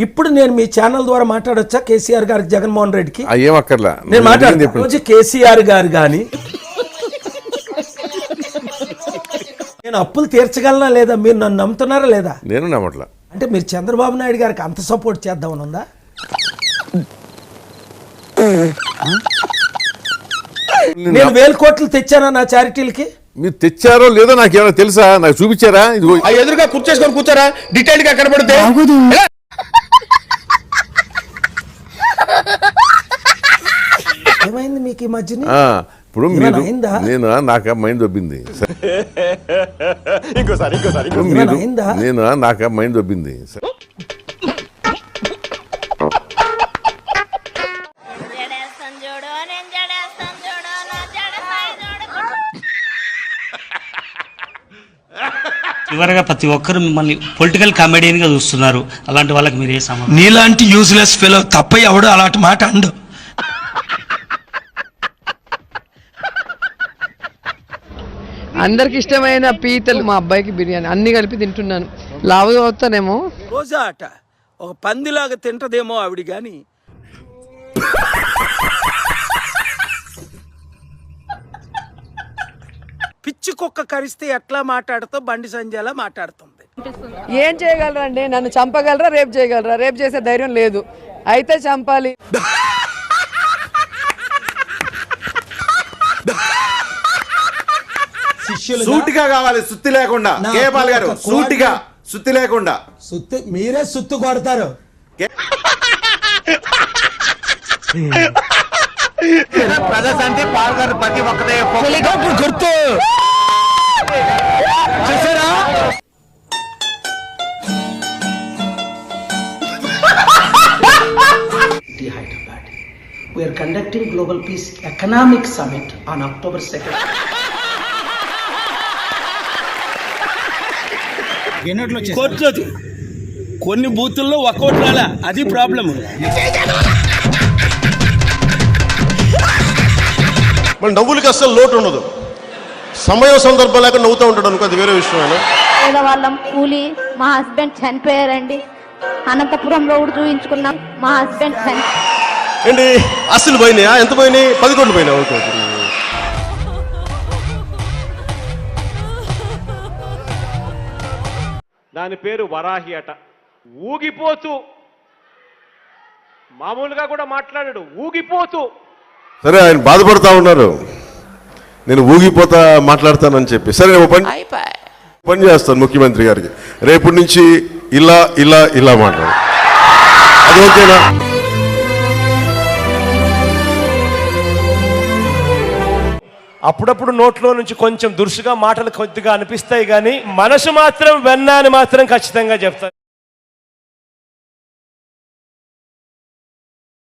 ఇప్పుడు నేను మీ ఛానల్ ద్వారా మాట్లాడొచ్చా కేసీఆర్ గారికి, జగన్మోహన్ రెడ్డికి? ఏం అక్కర్లా, నేను మాట్లాడతాను. రోజు కేసీఆర్ గారు కానీ నేను అప్పులు తీర్చగలనా లేదా, మీరు నన్ను నమ్ముతున్నారా లేదా? నేను నమ్మట్లా. అంటే మీరు చంద్రబాబు నాయుడు గారికి అంత సపోర్ట్ చేద్దామని ఉందా? నేను 1000 కోట్లు తెచ్చానా నా చారిటీలకి? మీరు తెచ్చారో లేదో నాకు ఏమైనా తెలుసా? నాకు చూపించారా? ఇదిగో ఎదురుగా కూర్చేసుకొని కూర్చోరా, డీటెయిల్ గా కనబడితే. ఏమైంది మీకు ఈ మధ్యన? ఇప్పుడు మీరు నేను నాకు మైండ్ దొబ్బింది. నేను నాకు మైండ్ దొబ్బింది. చివరగా ప్రతి ఒక్కరు మిమ్మల్ని పొలిటికల్ కామెడియన్ గా చూస్తున్నారు. అలాంటి వాళ్ళకి మీరు ఏ సమాధానం? నీలాంటి యూజ్లెస్ ఫెలో తప్ప ఎవడు అలాంటి మాట అండు. అందరికి ఇష్టమైన పీతలు, మా అబ్బాయికి బిర్యానీ, అన్ని కలిపి తింటున్నాను. లావు అవుతానేమో. రోజా అట ఒక పందిలాగా తింటదేమో ఆవిడ గాని. పిచ్చి కుక్క కరిస్తే ఎట్లా మాట్లాడుతూ బండి సంజయ్లా మాట్లాడుతుంది. ఏం చేయగలరండి? నన్ను చంపగలరా, రేపు చేయగలరా? రేపు చేసే ధైర్యం లేదు, అయితే చంపాలి. సూటిగా కావాలి, సుత్తి లేకుండా. కేపాల్ గారు సూటిగా, సుత్తి లేకుండా. సుత్తి మీరే సుత్తు కొడతారు. గుర్తు చూసారా? Hyderabad. We are conducting Global Peace Economic Summit on October 2nd. కోర్టులోది కొన్ని బూతుల్లో ఒక్కోటి రాలా, అది ప్రాబ్లం. మన నవ్వులకి అస్సలు లోటు ఉండదు. సమయం సందర్భం లేక నవ్వుతూ ఉంటాడు అనుకో, అది వేరే విషయం. వాళ్ళం కూలి, మా హస్బెండ్ చనిపోయారండి. అనంతపురంలో కూడా చూపించుకున్నాం, మా హస్బెండ్ ఏంటి అస్సలు పోయినాయా? ఎంత పోయినాయి? 10 కోట్లు పోయినా. ఓకే. దాని పేరు వరాహి అట. ఊగిపోతూ, మామూలుగా కూడా మాట్లాడాడు, ఊగిపోతూ. సరే, ఆయన బాధపడతా ఉన్నారు, నేను ఊగిపోతా మాట్లాడతానని చెప్పి. సరే, నేను పని చేస్తాను ముఖ్యమంత్రి గారికి, రేపటి నుంచి ఇలా ఇలా ఇలా మాట్లాడు. అది ఓకేనా? అప్పుడప్పుడు నోట్లో నుంచి కొంచెం దురుసుగా మాటలు కొద్దిగా అనిపిస్తాయి, కానీ మనసు మాత్రం వెన్నా అని మాత్రం ఖచ్చితంగా చెప్తాను.